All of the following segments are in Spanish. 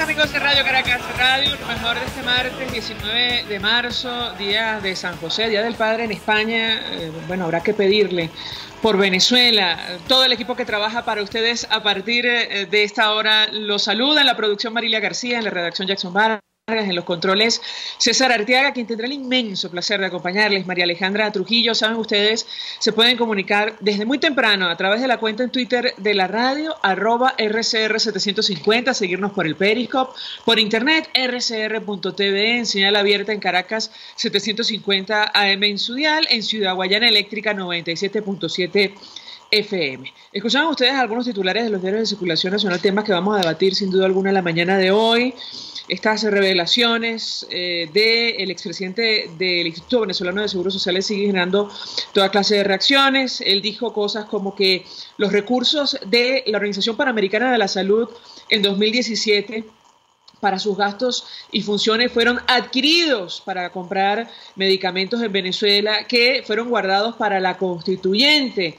Amigos de Radio Caracas Radio, lo mejor de este martes 19 de marzo, día de San José, Día del Padre en España. Bueno, habrá que pedirle por Venezuela. Todo el equipo que trabaja para ustedes a partir de esta hora los saluda. En la producción Marilia García, en la redacción Jackson Vargas, en los controles César Arteaga, quien tendrá el inmenso placer de acompañarles, María Alejandra Trujillo. Saben ustedes, se pueden comunicar desde muy temprano a través de la cuenta en Twitter de la radio, @RCR750, seguirnos por el Periscope, por internet, rcr.tv, en señal abierta en Caracas 750 AM en su dial, en Ciudad Guayana Eléctrica 97.7 FM. Escuchaban ustedes algunos titulares de los diarios de circulación nacional, temas que vamos a debatir sin duda alguna en la mañana de hoy. Estas revelaciones del expresidente del Instituto Venezolano de Seguros Sociales siguen generando toda clase de reacciones. Él dijo cosas como que los recursos de la Organización Panamericana de la Salud en 2017 para sus gastos y funciones fueron adquiridos para comprar medicamentos en Venezuela que fueron guardados para la constituyente.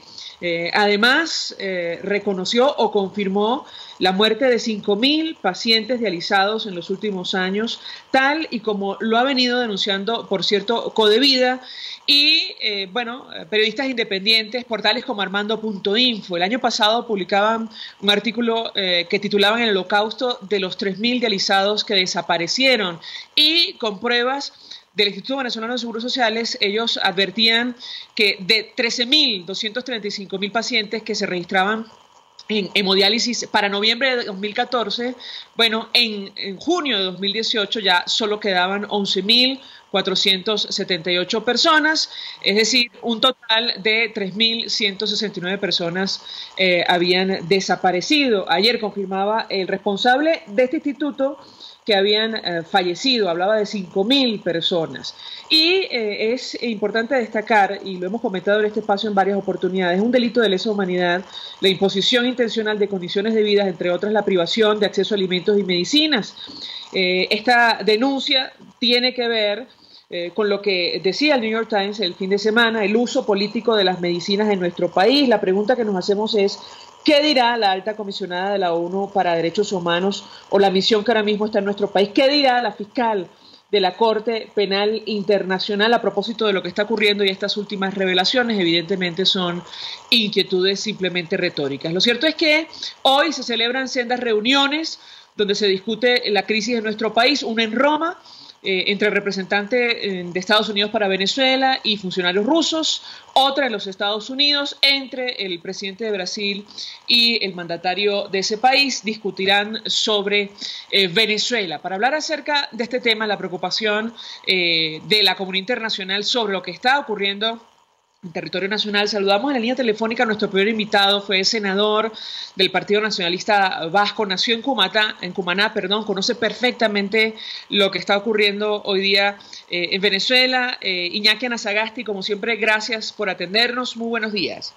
Además, reconoció o confirmó la muerte de 5.000 pacientes dializados en los últimos años, tal y como lo ha venido denunciando, por cierto, Codevida y, periodistas independientes, portales como Armando.info. El año pasado publicaban un artículo que titulaban El holocausto de los 3.000 dializados que desaparecieron, y con pruebas del Instituto Venezolano de Seguros Sociales, ellos advertían que de 13.235.000 pacientes que se registraban en hemodiálisis para noviembre de 2014, en junio de 2018 ya solo quedaban 11.478 personas, es decir, un total de 3.169 personas habían desaparecido. Ayer confirmaba el responsable de este instituto que habían fallecido, hablaba de 5.000 personas. Y es importante destacar, y lo hemos comentado en este espacio en varias oportunidades, un delito de lesa humanidad, la imposición intencional de condiciones de vida, entre otras la privación de acceso a alimentos y medicinas. Esta denuncia tiene que ver con lo que decía el New York Times el fin de semana, el uso político de las medicinas en nuestro país. La pregunta que nos hacemos es: ¿qué dirá la alta comisionada de la ONU para Derechos Humanos o la misión que ahora mismo está en nuestro país? ¿Qué dirá la fiscal de la Corte Penal Internacional a propósito de lo que está ocurriendo? Y estas últimas revelaciones evidentemente son inquietudes simplemente retóricas. Lo cierto es que hoy se celebran sendas reuniones donde se discute la crisis de nuestro país, una en Roma, entre el representante de Estados Unidos para Venezuela y funcionarios rusos, otra en los Estados Unidos, entre el presidente de Brasil y el mandatario de ese país, discutirán sobre Venezuela. Para hablar acerca de este tema, la preocupación de la comunidad internacional sobre lo que está ocurriendo en territorio nacional, saludamos en la línea telefónica a nuestro primer invitado. Fue senador del Partido Nacionalista Vasco, nació en Cumaná, conoce perfectamente lo que está ocurriendo hoy día en Venezuela. Iñaki Anasagasti, como siempre, gracias por atendernos. Muy buenos días.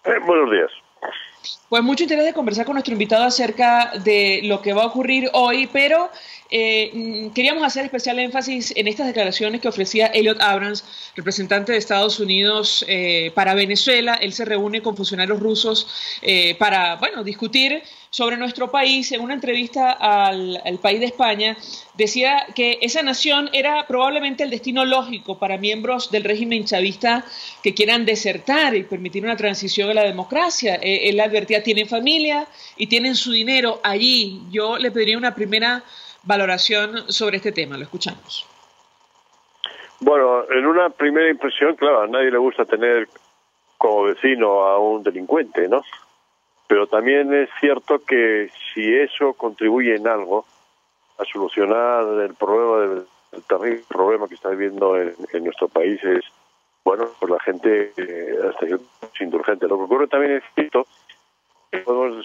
Buenos días. Pues mucho interés de conversar con nuestro invitado acerca de lo que va a ocurrir hoy, pero queríamos hacer especial énfasis en estas declaraciones que ofrecía Elliot Abrams, representante de Estados Unidos para Venezuela. Él se reúne con funcionarios rusos para discutir sobre nuestro país. En una entrevista al País de España, decía que esa nación era probablemente el destino lógico para miembros del régimen chavista que quieran desertar y permitir una transición a la democracia. Él advertía: tienen familia y tienen su dinero allí. Yo le pediría una primera valoración sobre este tema. Lo escuchamos. Bueno, en una primera impresión, claro, a nadie le gusta tener como vecino a un delincuente, ¿no? Pero también es cierto que si eso contribuye en algo a solucionar el problema, el terrible problema que está viviendo en nuestro país, es, pues la gente hasta es indulgente. Lo que ocurre también es cierto que podemos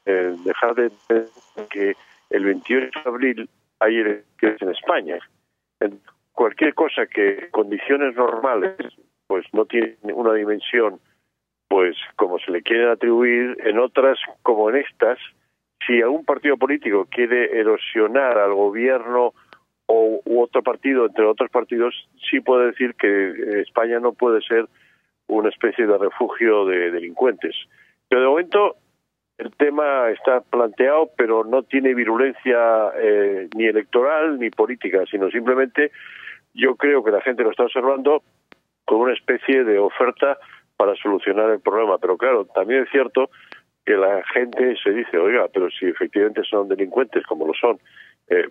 dejar de ver que el 28 de abril hay elecciones en España. Cualquier cosa que en condiciones normales pues no tiene una dimensión pues como se le quieren atribuir, en otras como en estas, si algún partido político quiere erosionar al gobierno u otro partido, entre otros partidos, sí puede decir que España no puede ser una especie de refugio de delincuentes. Pero de momento el tema está planteado, pero no tiene virulencia ni electoral ni política, sino simplemente yo creo que la gente lo está observando como una especie de oferta para solucionar el problema. Pero claro, también es cierto que la gente se dice, oiga, pero si efectivamente son delincuentes, como lo son,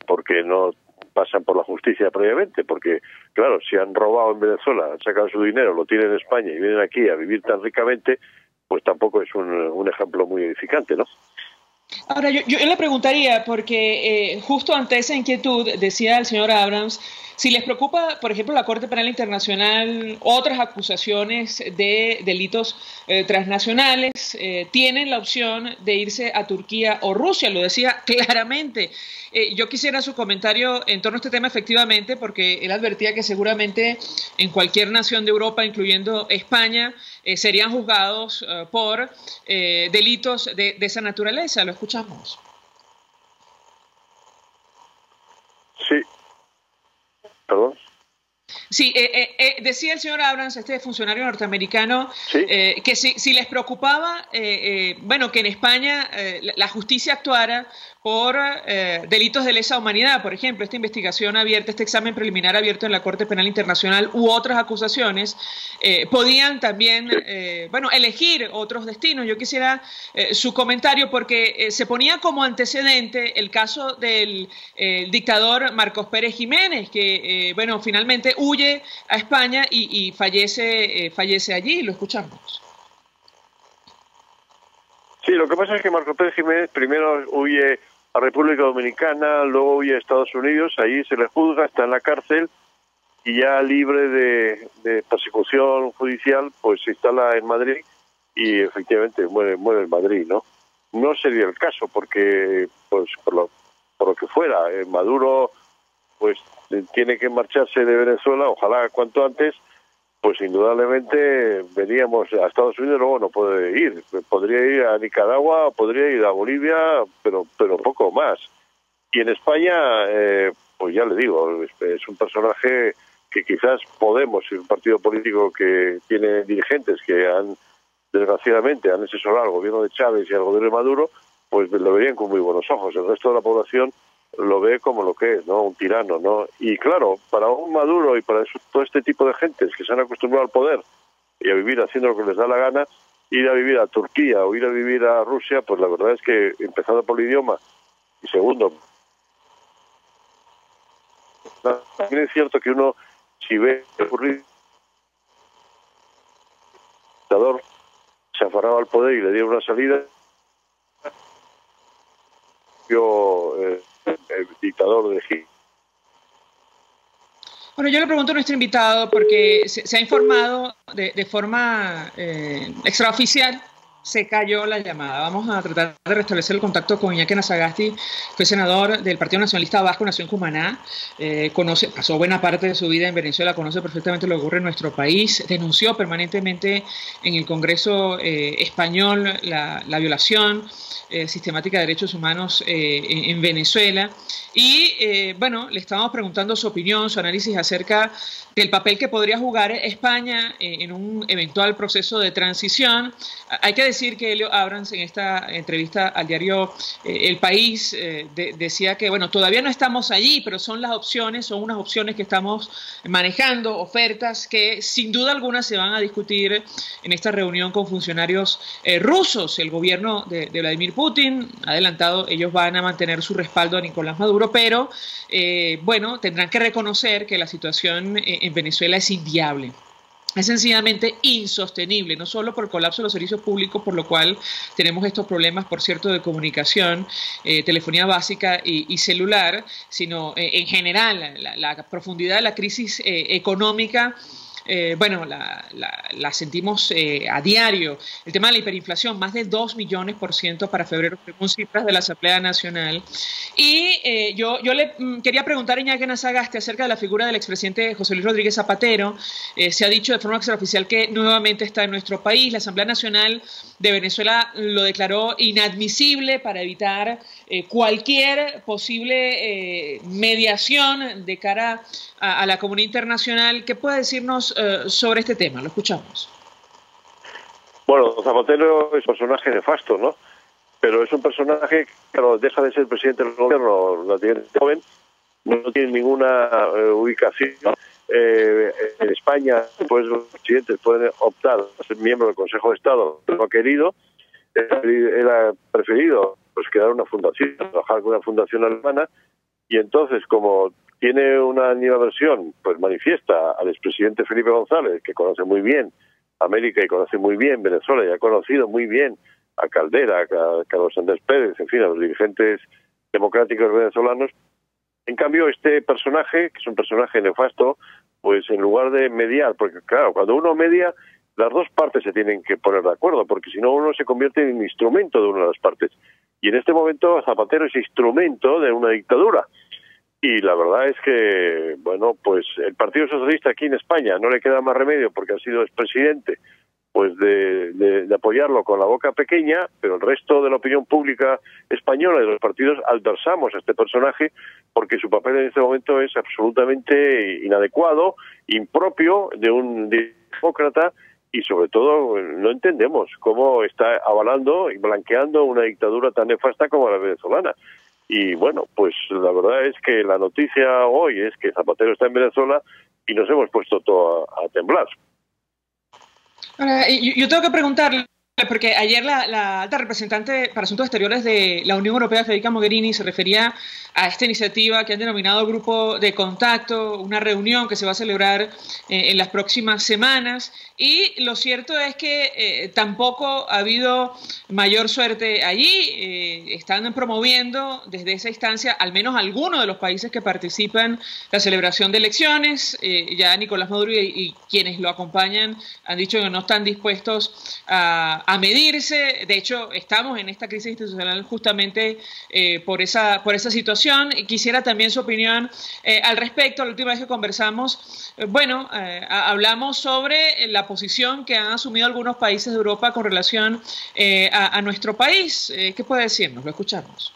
¿por qué no pasan por la justicia previamente? Porque, claro, si han robado en Venezuela, han sacado su dinero, lo tienen en España y vienen aquí a vivir tan ricamente, pues tampoco es un ejemplo muy edificante, ¿no? Ahora, yo le preguntaría, porque justo ante esa inquietud, decía el señor Abrams, si les preocupa, por ejemplo, la Corte Penal Internacional, otras acusaciones de delitos transnacionales, tienen la opción de irse a Turquía o Rusia, lo decía claramente. Yo quisiera su comentario en torno a este tema, efectivamente, porque él advertía que seguramente en cualquier nación de Europa, incluyendo España, serían juzgados por delitos de esa naturaleza. Lo escuchamos. Sí. ¿Perdón? Sí, decía el señor Abrams, este funcionario norteamericano, ¿Sí? Que si les preocupaba, bueno, que en España la justicia actuara por delitos de lesa humanidad, por ejemplo, esta investigación abierta, este examen preliminar abierto en la Corte Penal Internacional u otras acusaciones, podían también, bueno, elegir otros destinos. Yo quisiera su comentario porque se ponía como antecedente el caso del dictador Marcos Pérez Jiménez, que, bueno, finalmente huye a España y fallece allí. Lo escuchamos. Sí, lo que pasa es que Marcos Pérez Jiménez primero huye a República Dominicana, luego huye a Estados Unidos, allí se le juzga, está en la cárcel y ya libre de persecución judicial, pues se instala en Madrid y efectivamente muere en Madrid, ¿no? No sería el caso porque, pues por lo que fuera, Maduro pues tiene que marcharse de Venezuela, ojalá cuanto antes, pues indudablemente veníamos a Estados Unidos, luego no puede ir. Podría ir a Nicaragua, podría ir a Bolivia, pero poco más. Y en España, pues ya le digo, es un personaje que quizás Podemos, es un partido político que tiene dirigentes que desgraciadamente han asesorado al gobierno de Chávez y al gobierno de Maduro, pues lo verían con muy buenos ojos. El resto de la población lo ve como lo que es, ¿no? Un tirano, ¿no? Y claro, para un Maduro y para todo este tipo de gentes que se han acostumbrado al poder y a vivir haciendo lo que les da la gana, ir a vivir a Turquía o ir a vivir a Rusia, pues la verdad es que, empezando por el idioma, y segundo, también es cierto que uno, si ve ocurrir, el dictador se aferraba al poder y le dieron una salida, el dictador de Egipto. Bueno, yo le pregunto a nuestro invitado porque se ha informado de forma extraoficial, se cayó la llamada. Vamos a tratar de restablecer el contacto con Iñaki Anasagasti, fue senador del Partido Nacionalista Vasco, nació en Cumaná, pasó buena parte de su vida en Venezuela, conoce perfectamente lo que ocurre en nuestro país, denunció permanentemente en el Congreso español la violación sistemática de derechos humanos en Venezuela. Y bueno, le estábamos preguntando su opinión, su análisis acerca del papel que podría jugar España en un eventual proceso de transición. Hay que decir que Helio Abrams en esta entrevista al diario El País decía que bueno, todavía no estamos allí, pero son unas opciones que estamos manejando, ofertas que sin duda alguna se van a discutir en esta reunión con funcionarios rusos. El gobierno de Vladimir Putin ha adelantado, ellos van a mantener su respaldo a Nicolás Maduro, pero bueno, tendrán que reconocer que la situación en Venezuela es inviable. Es sencillamente insostenible, no solo por el colapso de los servicios públicos, por lo cual tenemos estos problemas, por cierto, de comunicación, telefonía básica y celular, sino en general la profundidad de la crisis económica. Bueno, la sentimos a diario. El tema de la hiperinflación, más de 2 millones % para febrero, según cifras de la Asamblea Nacional. Y yo le quería preguntar a Iñaki Anasagasti acerca de la figura del expresidente José Luis Rodríguez Zapatero. Se ha dicho de forma extraoficial que nuevamente está en nuestro país. La Asamblea Nacional de Venezuela lo declaró inadmisible para evitar cualquier posible mediación de cara a la comunidad internacional. ¿Qué puede decirnos sobre este tema? Lo escuchamos. Bueno, Zapatero es un personaje nefasto, ¿no? pero es un personaje que, claro, deja de ser presidente del gobierno relativamente joven, no tiene ninguna ubicación. En España, pues los presidentes pueden optar a ser miembro del Consejo de Estado, pero no ha querido. Él ha preferido pues crear una fundación, trabajar con una fundación alemana, y entonces, como tiene una animadversión pues manifiesta al expresidente Felipe González, que conoce muy bien América y conoce muy bien Venezuela y ha conocido muy bien a Caldera, a Carlos Andrés Pérez, en fin, a los dirigentes democráticos venezolanos. En cambio, este personaje, que es un personaje nefasto, pues en lugar de mediar, porque claro, cuando uno media, las dos partes se tienen que poner de acuerdo, porque si no uno se convierte en instrumento de una de las partes. Y en este momento Zapatero es instrumento de una dictadura. Y la verdad es que, bueno, pues el Partido Socialista aquí en España no le queda más remedio, porque ha sido expresidente, pues de apoyarlo con la boca pequeña, pero el resto de la opinión pública española y de los partidos adversamos a este personaje porque su papel en este momento es absolutamente inadecuado, impropio de un demócrata, y sobre todo no entendemos cómo está avalando y blanqueando una dictadura tan nefasta como la venezolana. Y bueno, pues la verdad es que la noticia hoy es que Zapatero está en Venezuela y nos hemos puesto todo a temblar. Ahora, yo tengo que preguntarle, porque ayer la alta representante para Asuntos Exteriores de la Unión Europea, Federica Mogherini, se refería a esta iniciativa que han denominado Grupo de Contacto, una reunión que se va a celebrar en las próximas semanas. Y lo cierto es que tampoco ha habido mayor suerte allí. Están promoviendo desde esa instancia al menos algunos de los países que participan la celebración de elecciones. Ya Nicolás Maduro y quienes lo acompañan han dicho que no están dispuestos a medirse. De hecho, estamos en esta crisis institucional justamente por esa situación. Quisiera también su opinión al respecto. La última vez que conversamos, hablamos sobre la posición que han asumido algunos países de Europa con relación a nuestro país. ¿Qué puede decirnos? Lo escuchamos.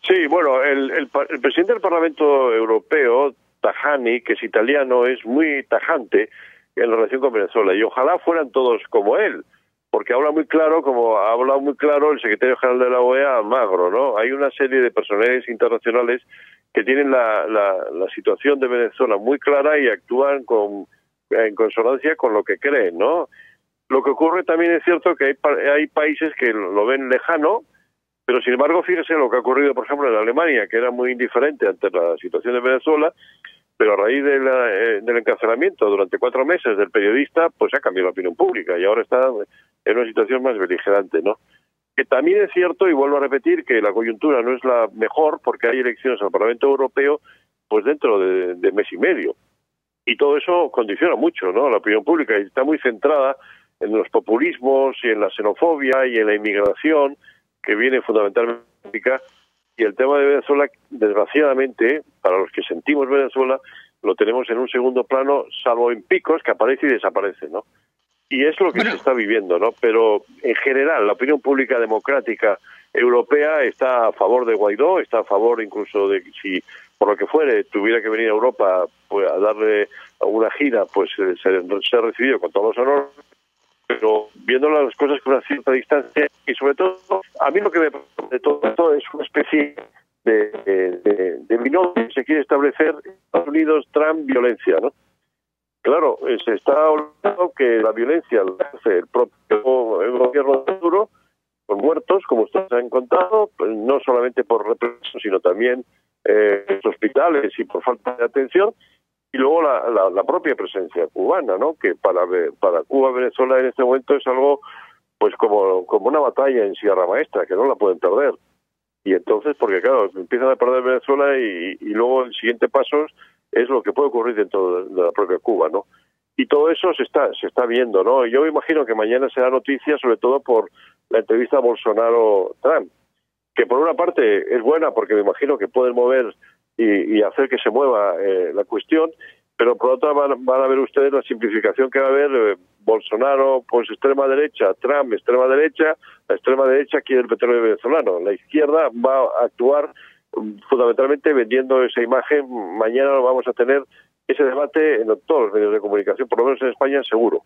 Sí, bueno, el presidente del Parlamento Europeo, Tajani, que es italiano, es muy tajante en la relación con Venezuela, y ojalá fueran todos como él, porque habla muy claro, como ha hablado muy claro el secretario general de la OEA, Almagro, ¿no? Hay una serie de personalidades internacionales que tienen la situación de Venezuela muy clara y actúan en consonancia con lo que creen, ¿no? Lo que ocurre también es cierto que hay países que lo ven lejano, pero sin embargo, fíjese lo que ha ocurrido, por ejemplo, en Alemania, que era muy indiferente ante la situación de Venezuela, pero a raíz del encarcelamiento durante 4 meses del periodista, pues ha cambiado la opinión pública y ahora está en una situación más beligerante, ¿no? Que también es cierto, y vuelvo a repetir, que la coyuntura no es la mejor porque hay elecciones al Parlamento Europeo pues dentro de mes y medio. Y todo eso condiciona mucho, ¿no?, la opinión pública, y está muy centrada en los populismos y en la xenofobia y en la inmigración, que viene fundamentalmente. Y el tema de Venezuela, desgraciadamente, para los que sentimos Venezuela, lo tenemos en un segundo plano, salvo en picos que aparece y desaparece, ¿no? Y es lo que se está viviendo, ¿no? Pero en general, la opinión pública democrática europea está a favor de Guaidó, está a favor incluso de, si por lo que fuere tuviera que venir a Europa pues, a darle una gira, pues se ha recibido con todos los honores, pero viendo las cosas con una cierta distancia, y sobre todo, a mí lo que me parece de todo esto es una especie de binomio que se quiere establecer Estados Unidos, Trump, violencia, ¿no? Claro, se está hablando que la violencia la hace el propio gobierno de Maduro, con muertos, como ustedes han contado, no solamente por represión, sino también en hospitales y por falta de atención, y luego la propia presencia cubana, ¿no?, que para Cuba, Venezuela en este momento es algo pues como una batalla en Sierra Maestra, que no la pueden perder. Y entonces, porque claro, empiezan a perder Venezuela y luego el siguiente paso es lo que puede ocurrir dentro de la propia Cuba, ¿no? Y todo eso se está viendo, ¿no? Yo me imagino que mañana será noticia, sobre todo por la entrevista a Bolsonaro-Trump, que por una parte es buena porque me imagino que pueden mover y hacer que se mueva la cuestión, pero por otra van a ver ustedes la simplificación que va a haber. Bolsonaro, pues extrema derecha, Trump, extrema derecha, la extrema derecha quiere el petróleo venezolano, la izquierda va a actuar fundamentalmente vendiendo esa imagen. Mañana vamos a tener ese debate en todos los medios de comunicación, por lo menos en España seguro.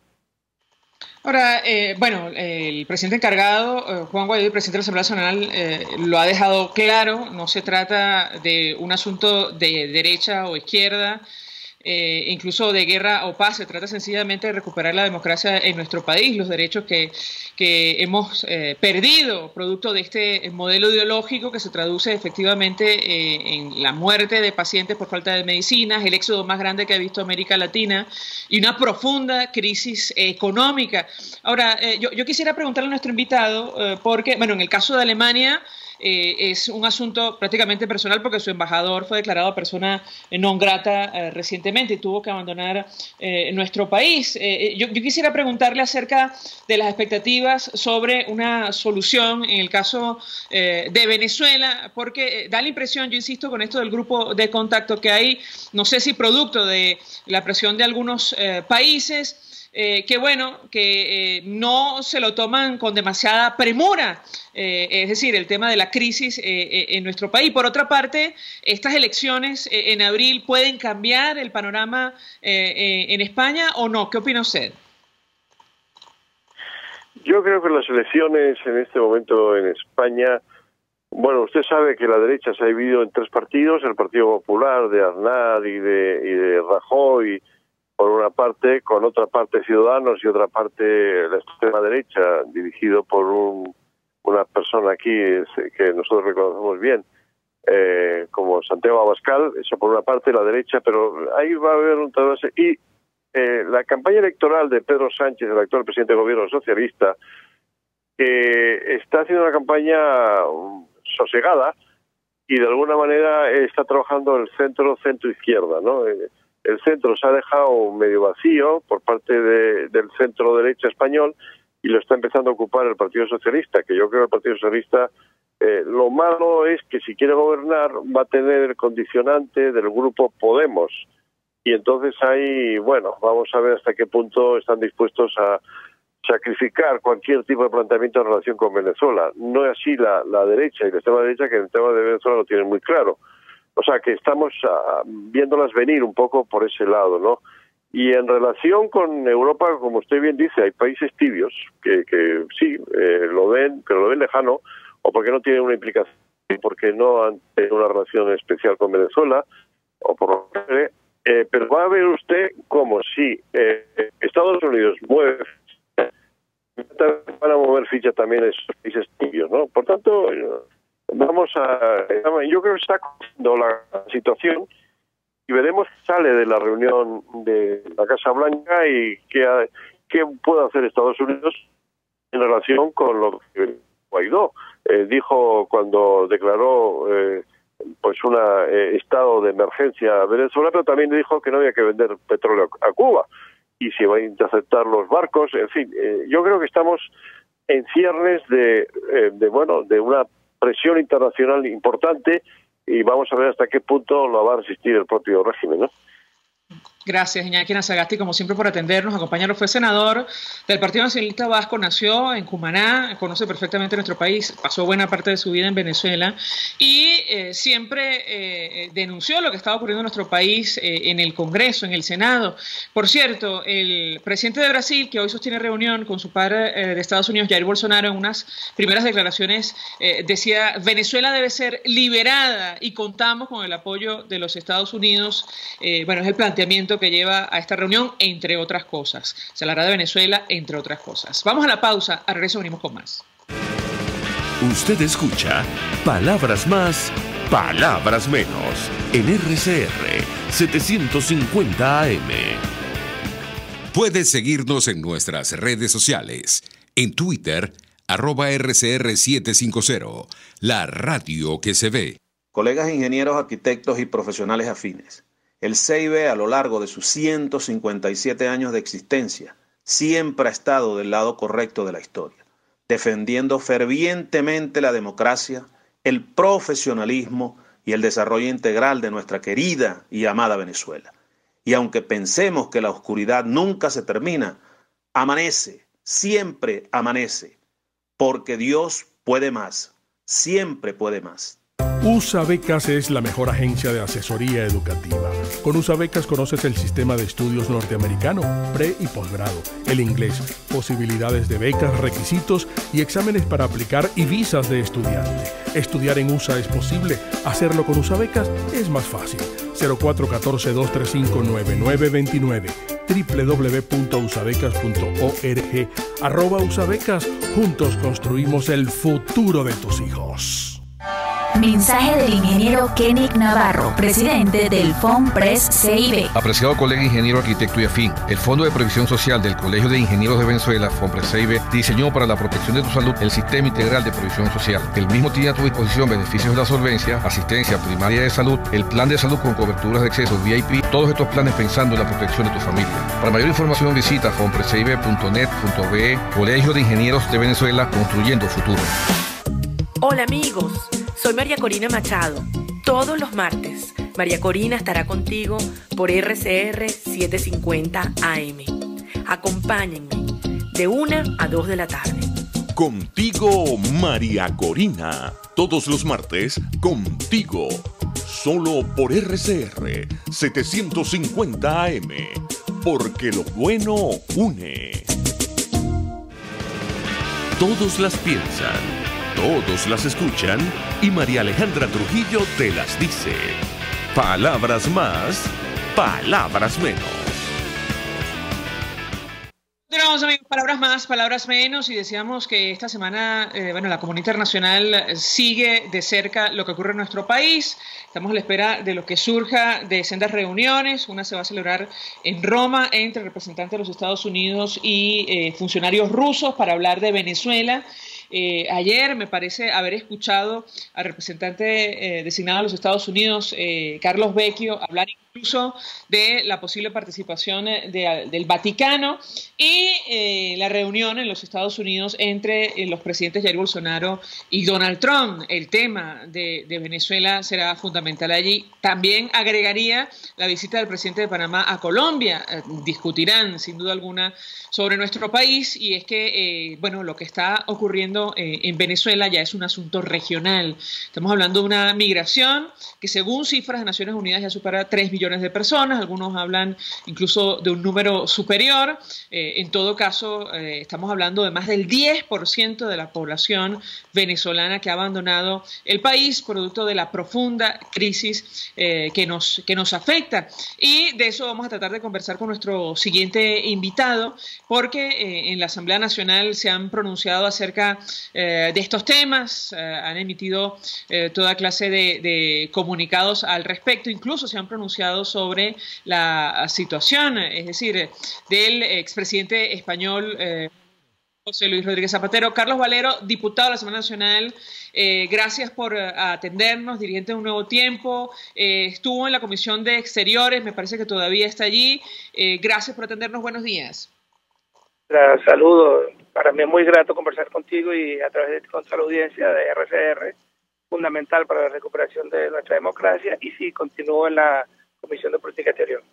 Ahora, bueno, el presidente encargado, Juan Guaidó, el presidente de la Asamblea Nacional, lo ha dejado claro, no se trata de un asunto de derecha o izquierda, incluso de guerra o paz, se trata sencillamente de recuperar la democracia en nuestro país, los derechos que hemos perdido producto de este modelo ideológico que se traduce efectivamente en la muerte de pacientes por falta de medicinas, el éxodo más grande que ha visto América Latina y una profunda crisis económica. Ahora, yo quisiera preguntarle a nuestro invitado, porque, bueno, en el caso de Alemania, es un asunto prácticamente personal porque su embajador fue declarado persona non grata recientemente y tuvo que abandonar nuestro país. Yo quisiera preguntarle acerca de las expectativas sobre una solución en el caso de Venezuela, porque da la impresión, yo insisto con esto del grupo de contacto, que hay, no sé si producto de la presión de algunos países, que bueno, que no se lo toman con demasiada premura, es decir, el tema de la crisis en nuestro país. Por otra parte, estas elecciones en abril pueden cambiar el panorama en España o no. ¿Qué opina usted? Yo creo que las elecciones en este momento en España, bueno, usted sabe que la derecha se ha dividido en tres partidos, el Partido Popular de Aznar y de Rajoy, por una parte, con otra parte Ciudadanos y otra parte la extrema derecha, dirigido por una persona aquí que nosotros reconocemos bien, como Santiago Abascal, eso por una parte la derecha, pero ahí va a haber un trasvase. Y la campaña electoral de Pedro Sánchez, el actual presidente del gobierno socialista, que está haciendo una campaña sosegada y de alguna manera está trabajando el centro-izquierda, ¿no? El centro se ha dejado medio vacío por parte del centro-derecha español y lo está empezando a ocupar el Partido Socialista, que yo creo que el Partido Socialista, lo malo es que si quiere gobernar va a tener el condicionante del grupo Podemos. Y entonces ahí, bueno, vamos a ver hasta qué punto están dispuestos a sacrificar cualquier tipo de planteamiento en relación con Venezuela. No es así la derecha y la extrema derecha, que en el tema de Venezuela lo tienen muy claro. O sea, que estamos viéndolas venir un poco por ese lado, ¿no? Y en relación con Europa, como usted bien dice, hay países tibios que sí, lo ven, pero lo ven lejano, o porque no tienen una implicación, porque no han tenido una relación especial con Venezuela, o por lo que pero va a ver usted como si Estados Unidos mueve, van a mover ficha también esos países tibios, ¿no? Por tanto, yo creo que está cambiando la situación y veremos qué sale de la reunión de la Casa Blanca y qué puede hacer Estados Unidos en relación con lo que Guaidó dijo cuando declaró pues un estado de emergencia a Venezuela, pero también dijo que no había que vender petróleo a Cuba y se va a interceptar los barcos. En fin, yo creo que estamos en ciernes de una presión internacional importante y vamos a ver hasta qué punto lo va a resistir el propio régimen, ¿no? Gracias, Iñaki Anazagasti, como siempre, por atendernos, acompañarnos. Fue senador del Partido Nacionalista Vasco, nació en Cumaná, conoce perfectamente nuestro país, pasó buena parte de su vida en Venezuela y siempre denunció lo que estaba ocurriendo en nuestro país en el Congreso, en el Senado. Por cierto, el presidente de Brasil, que hoy sostiene reunión con su par de Estados Unidos, Jair Bolsonaro, en unas primeras declaraciones decía: Venezuela debe ser liberada y contamos con el apoyo de los Estados Unidos. Bueno, es el planteamiento que lleva a esta reunión, entre otras cosas. Se hablará de Venezuela, entre otras cosas. Vamos a la pausa, al regreso venimos con más. Usted escucha Palabras Más, Palabras Menos, en RCR 750 AM. Puedes seguirnos en nuestras redes sociales. En Twitter, @RCR750, la radio que se ve. Colegas ingenieros, arquitectos y profesionales afines. El CIB, a lo largo de sus 157 años de existencia, siempre ha estado del lado correcto de la historia, defendiendo fervientemente la democracia, el profesionalismo y el desarrollo integral de nuestra querida y amada Venezuela. Y aunque pensemos que la oscuridad nunca se termina, amanece, siempre amanece, porque Dios puede más, siempre puede más. USA Becas es la mejor agencia de asesoría educativa. Con USA Becas conoces el sistema de estudios norteamericano, pre y posgrado, el inglés, posibilidades de becas, requisitos y exámenes para aplicar y visas de estudiante. Estudiar en USA es posible, hacerlo con USA Becas es más fácil. 0414-235-9929 www.usabecas.org @usabecas. Juntos construimos el futuro de tus hijos. Mensaje del ingeniero Kenick Navarro, presidente del FOMPRES CIB. Apreciado colega ingeniero, arquitecto y afín, el Fondo de Previsión Social del Colegio de Ingenieros de Venezuela, FOMPRES CIB, diseñó para la protección de tu salud el Sistema Integral de Previsión Social. El mismo tiene a tu disposición beneficios de la solvencia, asistencia primaria de salud, el plan de salud con coberturas de acceso VIP, todos estos planes pensando en la protección de tu familia. Para mayor información visita fomprescib.net.be. Colegio de Ingenieros de Venezuela, construyendo futuro. Hola amigos, soy María Corina Machado. Todos los martes, María Corina estará contigo por RCR 750 AM. Acompáñenme de 1 a 2 de la tarde. Contigo, María Corina. Todos los martes, contigo. Solo por RCR 750 AM. Porque lo bueno une. Todos las piensan, todos las escuchan y María Alejandra Trujillo te las dice. Palabras más, palabras menos. Continuamos, amigos, palabras más, palabras menos, y decíamos que esta semana, la comunidad internacional sigue de cerca lo que ocurre en nuestro país. Estamos a la espera de lo que surja de sendas reuniones. Una se va a celebrar en Roma entre representantes de los Estados Unidos y funcionarios rusos para hablar de Venezuela. Ayer me parece haber escuchado al representante designado de los Estados Unidos, Carlos Vecchio, hablar incluso de la posible participación del Vaticano y la reunión en los Estados Unidos entre los presidentes Jair Bolsonaro y Donald Trump. El tema de Venezuela será fundamental allí. También agregaría la visita del presidente de Panamá a Colombia. Discutirán sin duda alguna sobre nuestro país, y es que lo que está ocurriendo en Venezuela ya es un asunto regional. Estamos hablando de una migración que, según cifras de Naciones Unidas, ya supera 3 millones de personas. Algunos hablan incluso de un número superior. En todo caso, estamos hablando de más del 10% de la población venezolana que ha abandonado el país producto de la profunda crisis que nos afecta. Y de eso vamos a tratar de conversar con nuestro siguiente invitado, porque en la Asamblea Nacional se han pronunciado acerca de estos temas, han emitido toda clase de comunicados al respecto, incluso se han pronunciado sobre la situación, es decir, del expresidente español José Luis Rodríguez Zapatero. Carlos Valero, diputado de la Asamblea Nacional, gracias por atendernos, dirigente de Un Nuevo Tiempo, estuvo en la Comisión de Exteriores, me parece que todavía está allí. Gracias por atendernos, buenos días. Saludos, para mí es muy grato conversar contigo y a través de toda la audiencia de RCR, fundamental para la recuperación de nuestra democracia, y sí, continúo en la Comisión de Política Exterior.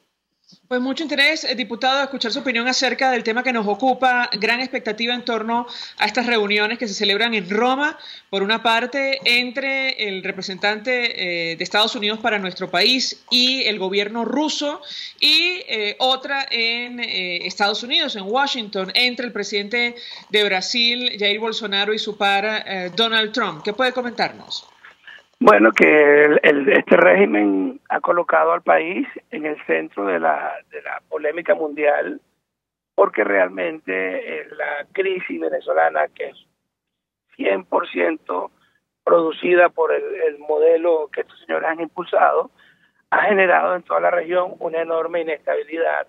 Pues mucho interés, diputado, escuchar su opinión acerca del tema que nos ocupa. Gran expectativa en torno a estas reuniones que se celebran en Roma, por una parte, entre el representante de Estados Unidos para nuestro país y el gobierno ruso, y otra en Estados Unidos, en Washington, entre el presidente de Brasil, Jair Bolsonaro, y su par, Donald Trump. ¿Qué puede comentarnos? Bueno, que este régimen ha colocado al país en el centro de la polémica mundial, porque realmente la crisis venezolana, que es 100% producida por el modelo que estos señores han impulsado, ha generado en toda la región una enorme inestabilidad,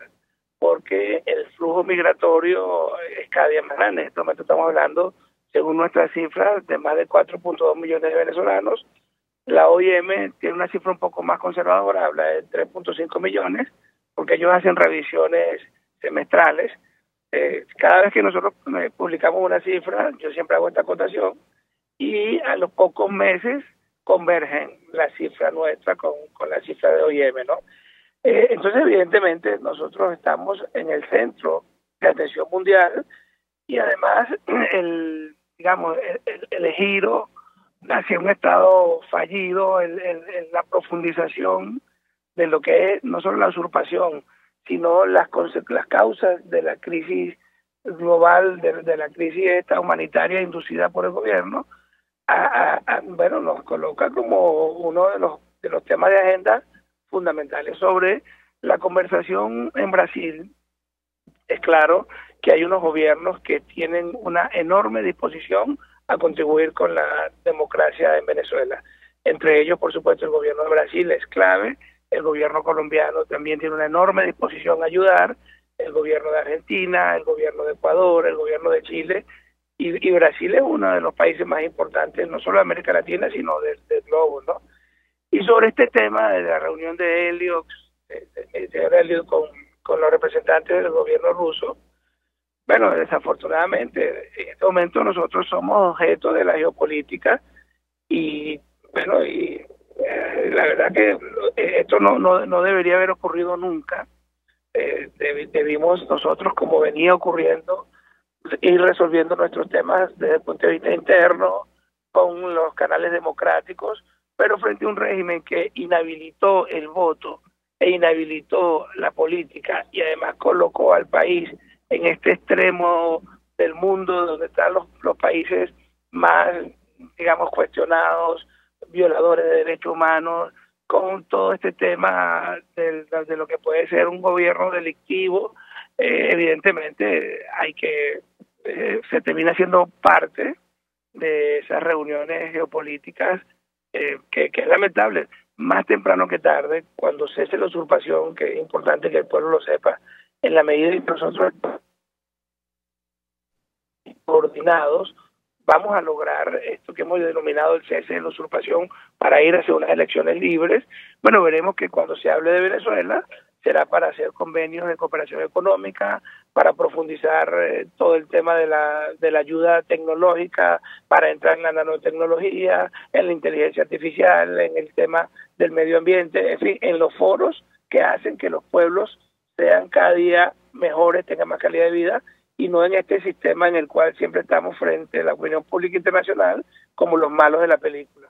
porque el flujo migratorio es cada día más grande. En este momento estamos hablando, según nuestras cifras, de más de 4.2 millones de venezolanos. La OIM tiene una cifra un poco más conservadora, habla de 3.5 millones, porque ellos hacen revisiones semestrales. Cada vez que nosotros publicamos una cifra, yo siempre hago esta acotación, y a los pocos meses convergen la cifra nuestra con la cifra de OIM, ¿no? Entonces, evidentemente, nosotros estamos en el centro de atención mundial, y además el giro hacia un Estado fallido en la profundización de lo que es no solo la usurpación, sino las causas de la crisis global, de la crisis esta humanitaria inducida por el gobierno, bueno, nos coloca como uno de los temas de agenda fundamentales. Sobre la conversación en Brasil, es claro que hay unos gobiernos que tienen una enorme disposición a contribuir con la democracia en Venezuela. Entre ellos, por supuesto, el gobierno de Brasil es clave, el gobierno colombiano también tiene una enorme disposición a ayudar, el gobierno de Argentina, el gobierno de Ecuador, el gobierno de Chile, y Brasil es uno de los países más importantes, no solo de América Latina, sino del globo, ¿no? Y sobre este tema de la reunión de Elliot con los representantes del gobierno ruso, bueno, desafortunadamente, en este momento nosotros somos objeto de la geopolítica y, bueno, la verdad que esto no debería haber ocurrido nunca. Debimos nosotros, como venía ocurriendo, ir resolviendo nuestros temas desde el punto de vista interno, con los canales democráticos, pero frente a un régimen que inhabilitó el voto e inhabilitó la política y además colocó al país en este extremo del mundo donde están los países más, digamos, cuestionados, violadores de derechos humanos, con todo este tema de lo que puede ser un gobierno delictivo. Evidentemente se termina siendo parte de esas reuniones geopolíticas que es lamentable, más temprano que tarde, cuando cese la usurpación, que es importante que el pueblo lo sepa, en la medida en que nosotros coordinados vamos a lograr esto que hemos denominado el cese de la usurpación para ir hacia unas elecciones libres. Bueno, veremos que cuando se hable de Venezuela será para hacer convenios de cooperación económica, para profundizar todo el tema de la ayuda tecnológica, para entrar en la nanotecnología, en la inteligencia artificial, en el tema del medio ambiente, en fin, en los foros que hacen que los pueblos sean cada día mejores, tengan más calidad de vida, y no en este sistema en el cual siempre estamos frente a la opinión pública internacional como los malos de la película.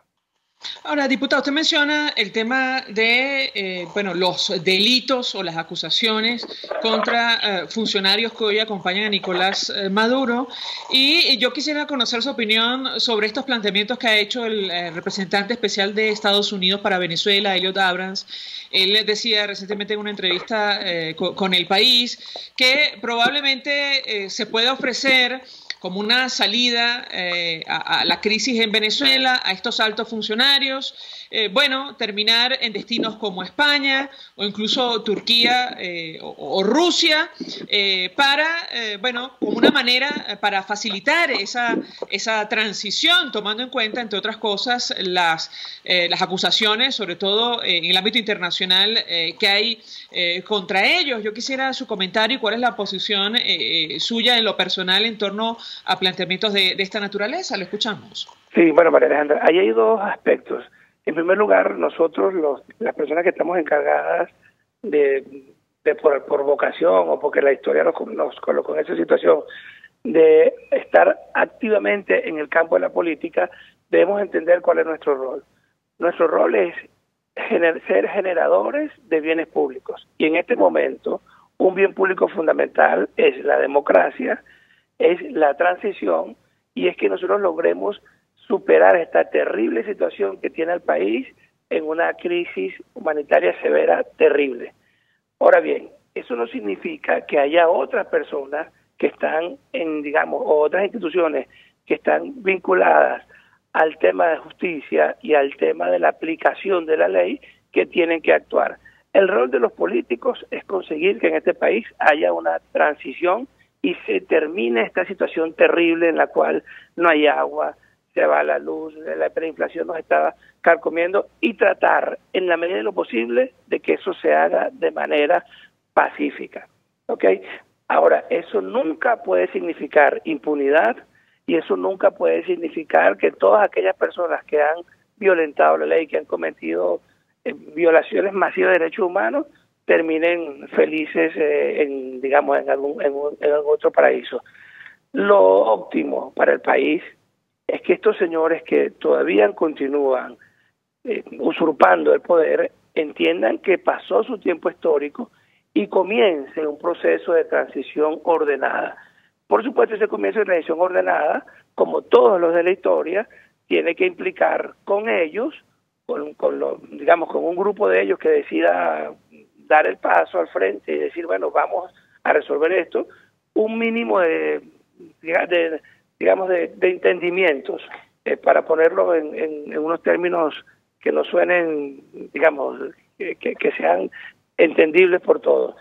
Ahora, diputado, usted menciona el tema de los delitos o las acusaciones contra funcionarios que hoy acompañan a Nicolás Maduro, y yo quisiera conocer su opinión sobre estos planteamientos que ha hecho el representante especial de Estados Unidos para Venezuela, Elliot Abrams. Él decía recientemente en una entrevista con El País que probablemente se pueda ofrecer como una salida a la crisis en Venezuela, a estos altos funcionarios, terminar en destinos como España o incluso Turquía o Rusia, como una manera para facilitar esa transición, tomando en cuenta, entre otras cosas, las acusaciones, sobre todo en el ámbito internacional, que hay contra ellos. Yo quisiera su comentario y cuál es la posición suya en lo personal en torno a planteamientos de esta naturaleza. Lo escuchamos. Sí, bueno, María Alejandra, ahí hay dos aspectos. En primer lugar, nosotros, las personas que estamos encargadas por vocación o porque la historia nos colocó en esa situación de estar activamente en el campo de la política, debemos entender cuál es nuestro rol. Nuestro rol es ser generadores de bienes públicos. Y en este momento, un bien público fundamental es la democracia, es la transición, y es que nosotros logremos superar esta terrible situación que tiene el país en una crisis humanitaria severa, terrible. Ahora bien, eso no significa que haya otras personas que están o otras instituciones que están vinculadas al tema de justicia y al tema de la aplicación de la ley que tienen que actuar. El rol de los políticos es conseguir que en este país haya una transición y se termine esta situación terrible en la cual no hay agua, se va la luz, la hiperinflación nos está carcomiendo, y tratar en la medida de lo posible de que eso se haga de manera pacífica. ¿Okay? Ahora, eso nunca puede significar impunidad y eso nunca puede significar que todas aquellas personas que han violentado la ley, que han cometido violaciones masivas de derechos humanos, terminen felices en algún otro paraíso. Lo óptimo para el país es que estos señores que todavía continúan usurpando el poder entiendan que pasó su tiempo histórico y comience un proceso de transición ordenada. Por supuesto, ese comienzo de transición ordenada, como todos los de la historia, tiene que implicar con ellos, con un grupo de ellos que decida dar el paso al frente y decir, bueno, vamos a resolver esto, un mínimo de entendimientos, para ponerlo en unos términos que no suenen, digamos, que sean entendibles por todos.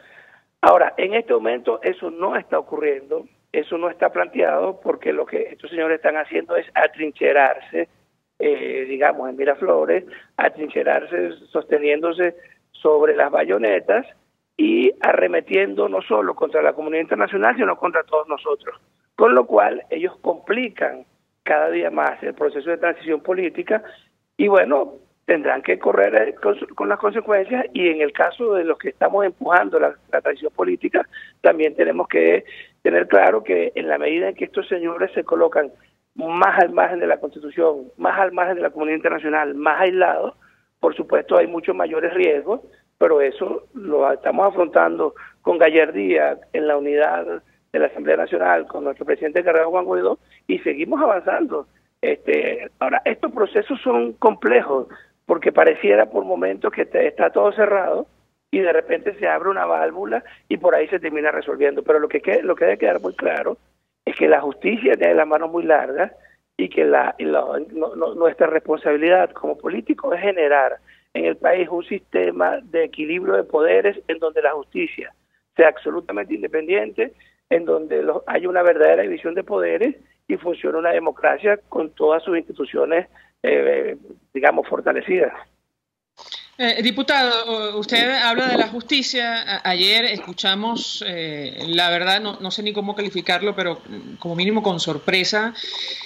Ahora, en este momento eso no está ocurriendo, eso no está planteado, porque lo que estos señores están haciendo es atrincherarse, en Miraflores, atrincherarse sosteniéndose sobre las bayonetas y arremetiendo no solo contra la comunidad internacional, sino contra todos nosotros. Con lo cual, ellos complican cada día más el proceso de transición política y, bueno, tendrán que correr con las consecuencias, y en el caso de los que estamos empujando la transición política, también tenemos que tener claro que en la medida en que estos señores se colocan más al margen de la Constitución, más al margen de la comunidad internacional, más aislados, por supuesto hay muchos mayores riesgos, pero eso lo estamos afrontando con gallardía en la unidad de la Asamblea Nacional, con nuestro presidente encargado Juan Guaidó, y seguimos avanzando. Ahora, estos procesos son complejos, porque pareciera por momentos que está todo cerrado y de repente se abre una válvula y por ahí se termina resolviendo. Pero lo que debe quedar muy claro es que la justicia tiene las manos muy largas y que nuestra responsabilidad como políticos es generar en el país un sistema de equilibrio de poderes en donde la justicia sea absolutamente independiente, en donde haya una verdadera división de poderes y funcione una democracia con todas sus instituciones fortalecidas. Diputado, usted habla de la justicia. Ayer escuchamos, la verdad, no sé ni cómo calificarlo, pero como mínimo con sorpresa,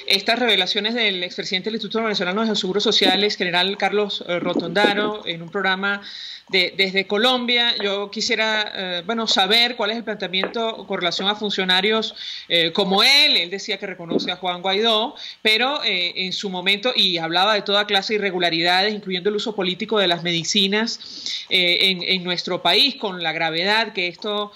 estas revelaciones del expresidente del Instituto Venezolano de Seguros Sociales, general Carlos Rotondaro, en un programa desde Colombia. Yo quisiera, saber cuál es el planteamiento con relación a funcionarios como él. Él decía que reconoce a Juan Guaidó, pero en su momento, y hablaba de toda clase de irregularidades, incluyendo el uso político de las medicinas en nuestro país, con la gravedad que esto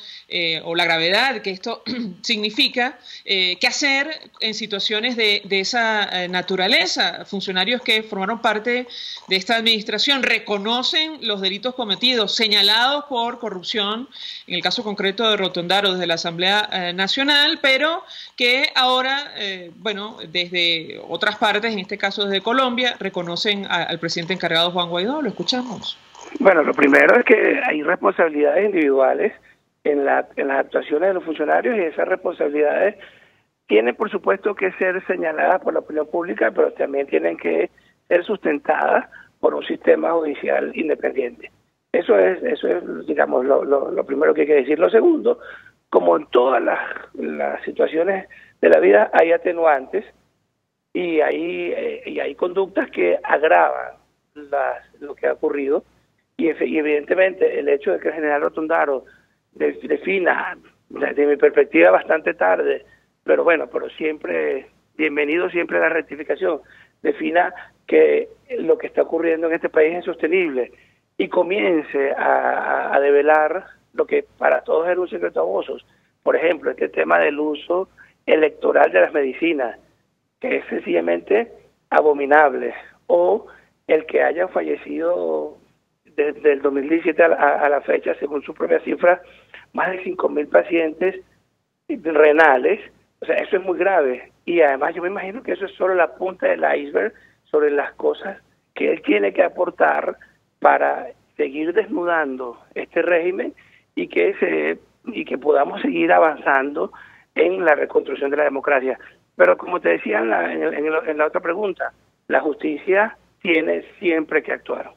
significa. ¿Qué hacer en situaciones de esa naturaleza? Funcionarios que formaron parte de esta administración reconocen los delitos cometidos, señalados por corrupción, en el caso concreto de Rotondaro desde la Asamblea Nacional, pero que ahora, desde otras partes, en este caso desde Colombia, reconocen al presidente encargado Juan Guaidó. Lo escuchamos. Bueno, lo primero es que hay responsabilidades individuales en las actuaciones de los funcionarios, y esas responsabilidades tienen, por supuesto, que ser señaladas por la opinión pública, pero también tienen que ser sustentadas por un sistema judicial independiente. Eso es digamos, lo primero que hay que decir. Lo segundo, como en todas las situaciones de la vida, hay atenuantes y hay conductas que agravan lo que ha ocurrido, y evidentemente el hecho de que el general Rotondaro defina, desde mi perspectiva bastante tarde, pero siempre, bienvenido siempre a la rectificación, defina que lo que está ocurriendo en este país es insostenible y comience a develar lo que para todos era un secreto a voces. Por ejemplo, este tema del uso electoral de las medicinas, que es sencillamente abominable, o el que hayan fallecido desde el 2017 a la fecha, según su propia cifra, más de 5.000 pacientes renales. O sea, eso es muy grave. Y además yo me imagino que eso es solo la punta del iceberg sobre las cosas que él tiene que aportar para seguir desnudando este régimen y que podamos seguir avanzando en la reconstrucción de la democracia. Pero como te decía en la otra pregunta, la justicia tiene siempre que actuar.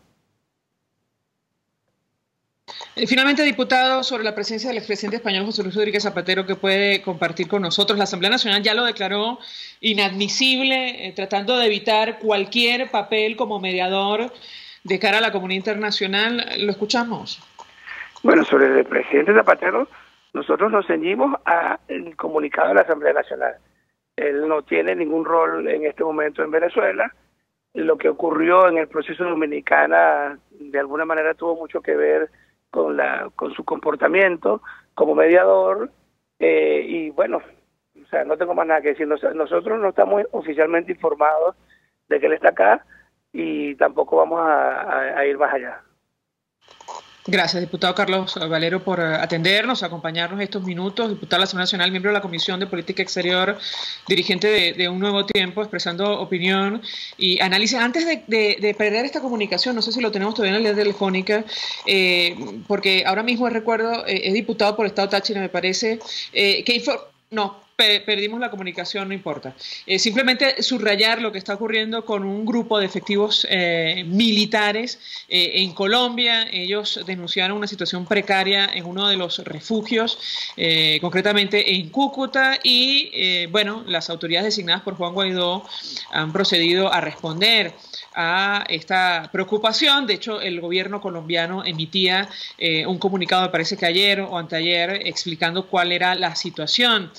Finalmente, diputado, sobre la presencia del expresidente español José Luis Rodríguez Zapatero, que puede compartir con nosotros. La Asamblea Nacional ya lo declaró inadmisible, tratando de evitar cualquier papel como mediador de cara a la comunidad internacional. Lo escuchamos. Bueno, sobre el presidente Zapatero, nosotros nos ceñimos al comunicado de la Asamblea Nacional. Él no tiene ningún rol en este momento en Venezuela. Lo que ocurrió en el proceso Dominicana de alguna manera tuvo mucho que ver con su comportamiento como mediador, y bueno, o sea, no tengo más nada que decir. Nosotros no estamos oficialmente informados de que él está acá y tampoco vamos a ir más allá. Gracias, diputado Carlos Valero, por atendernos, acompañarnos estos minutos. Diputado de la Asamblea Nacional, miembro de la Comisión de Política Exterior, dirigente de Un Nuevo Tiempo, expresando opinión y análisis. Antes de perder esta comunicación, no sé si lo tenemos todavía en la línea telefónica, porque ahora mismo recuerdo, es diputado por Estado Táchira, me parece, perdimos la comunicación, no importa. Simplemente subrayar lo que está ocurriendo con un grupo de efectivos militares en Colombia. Ellos denunciaron una situación precaria en uno de los refugios, concretamente en Cúcuta, y bueno, las autoridades designadas por Juan Guaidó han procedido a responder a esta preocupación. De hecho, el gobierno colombiano emitía un comunicado, me parece que ayer o anteayer, explicando cuál era la situación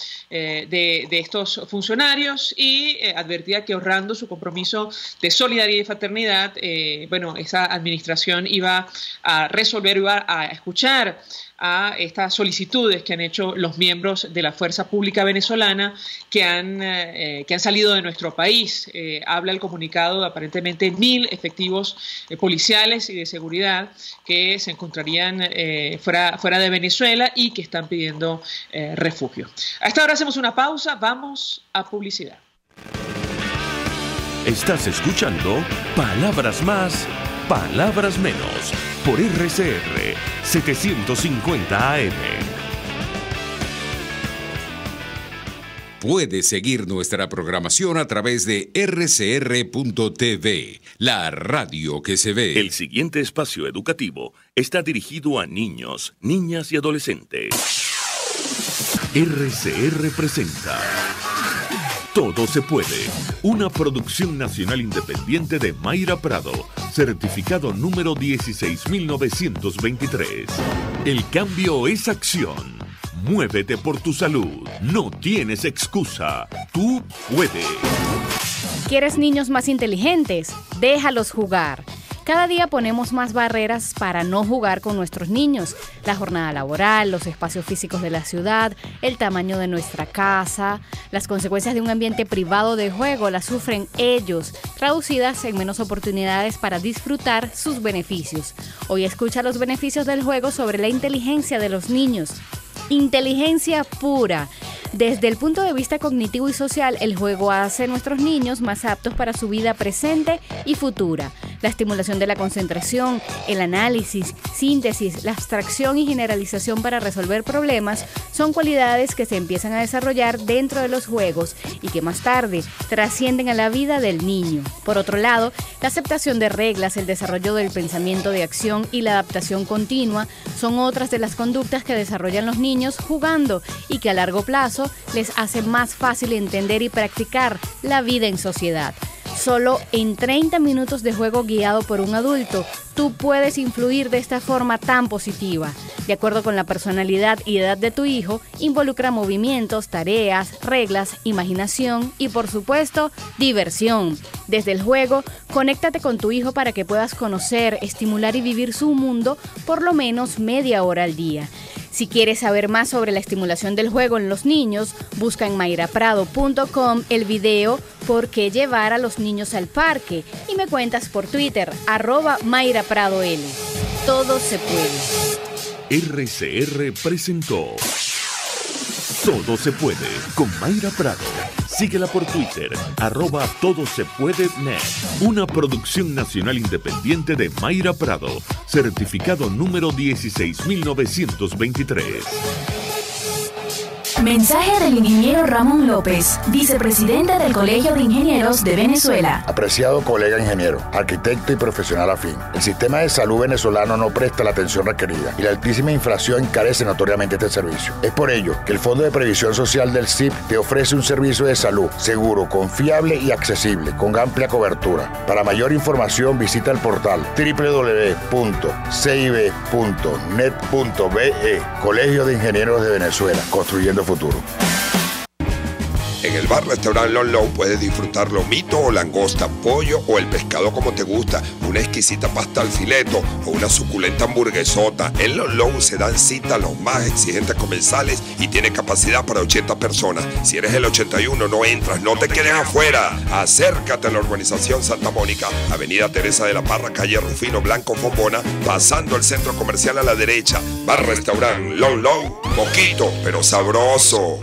de estos funcionarios, y advertía que, honrando su compromiso de solidaridad y fraternidad, bueno, esa administración iba a resolver, iba a escuchar a estas solicitudes que han hecho los miembros de la Fuerza Pública Venezolana que han salido de nuestro país. Habla el comunicado de aparentemente 1.000 efectivos policiales y de seguridad que se encontrarían fuera de Venezuela y que están pidiendo refugio. A esta hora hacemos una pausa, vamos a publicidad. Estás escuchando Palabras Más, Palabras Menos, por RCR 750 AM. Puedes seguir nuestra programación a través de rcr.tv, la radio que se ve. El siguiente espacio educativo está dirigido a niños, niñas y adolescentes. RCR presenta Todo se puede, una producción nacional independiente de Mayra Prado, certificado número 16923. El cambio es acción. Muévete por tu salud. No tienes excusa. Tú puedes. ¿Quieres niños más inteligentes? Déjalos jugar. Cada día ponemos más barreras para no jugar con nuestros niños. La jornada laboral, los espacios físicos de la ciudad, el tamaño de nuestra casa. Las consecuencias de un ambiente privado de juego las sufren ellos, traducidas en menos oportunidades para disfrutar sus beneficios. Hoy escucha los beneficios del juego sobre la inteligencia de los niños. Inteligencia pura. Desde el punto de vista cognitivo y social, el juego hace a nuestros niños más aptos para su vida presente y futura. La estimulación de la concentración, el análisis, síntesis, la abstracción y generalización para resolver problemas son cualidades que se empiezan a desarrollar dentro de los juegos y que más tarde trascienden a la vida del niño. Por otro lado, la aceptación de reglas, el desarrollo del pensamiento de acción y la adaptación continua son otras de las conductas que desarrollan los niños jugando y que a largo plazo les hace más fácil entender y practicar la vida en sociedad. Solo en 30 minutos de juego guiado por un adulto, tú puedes influir de esta forma tan positiva. De acuerdo con la personalidad y edad de tu hijo, involucra movimientos, tareas, reglas, imaginación y, por supuesto, diversión. Desde el juego, conéctate con tu hijo para que puedas conocer, estimular y vivir su mundo por lo menos media hora al día. Si quieres saber más sobre la estimulación del juego en los niños, busca en mayraprado.com el video ¿Por qué llevar a los niños al parque? Y me cuentas por Twitter, @MayraPradoL. Todo se puede. RCR presentó Todo se puede con Mayra Prado. Síguela por Twitter, @TodoSePuedeNet. Una producción nacional independiente de Mayra Prado, certificado número 16923. Mensaje del ingeniero Ramón López, vicepresidente del Colegio de Ingenieros de Venezuela. Apreciado colega ingeniero, arquitecto y profesional afín, el sistema de salud venezolano no presta la atención requerida y la altísima inflación encarece notoriamente este servicio. Es por ello que el Fondo de Previsión Social del CIP te ofrece un servicio de salud seguro, confiable y accesible, con amplia cobertura. Para mayor información visita el portal www.cib.net.be. Colegio de Ingenieros de Venezuela, construyendo futuro. En el bar-restaurante Long Low puedes disfrutar lomito o langosta, pollo o el pescado como te gusta, una exquisita pasta al fileto o una suculenta hamburguesota. En Long Low se dan cita a los más exigentes comensales y tiene capacidad para 80 personas. Si eres el 81 no entras, no te quedes afuera. Acércate a la urbanización Santa Mónica, Avenida Teresa de la Parra, calle Rufino Blanco Fombona, pasando el centro comercial a la derecha. Bar-restaurante Long Low, poquito pero sabroso,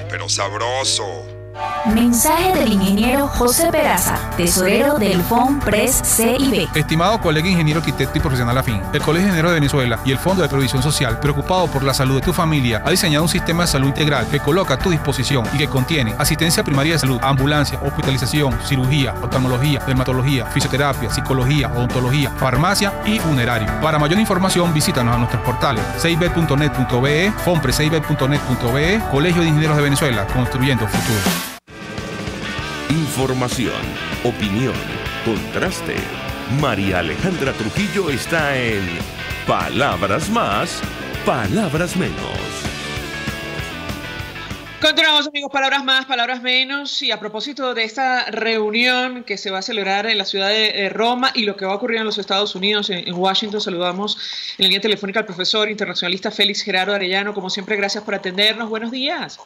Mensaje del ingeniero José Peraza, tesorero del FOMPRES CIB. Estimado colega ingeniero, arquitecto y profesional afín, el Colegio de Ingenieros de Venezuela y el Fondo de Previsión Social, preocupado por la salud de tu familia, ha diseñado un sistema de salud integral que coloca a tu disposición y que contiene asistencia primaria de salud, ambulancia, hospitalización, cirugía, oftalmología, dermatología, fisioterapia, psicología, odontología, farmacia y funerario. Para mayor información, visítanos a nuestros portales cib.net.be, fomprescib.net.be, Colegio de Ingenieros de Venezuela, construyendo futuro. Información, opinión, contraste. María Alejandra Trujillo está en Palabras Más, Palabras Menos. Continuamos, amigos, palabras más, palabras menos. Y a propósito de esta reunión que se va a celebrar en la ciudad de Roma y lo que va a ocurrir en los Estados Unidos, en Washington, saludamos en la línea telefónica al profesor internacionalista Félix Gerardo Arellano. Como siempre, gracias por atendernos. Buenos días.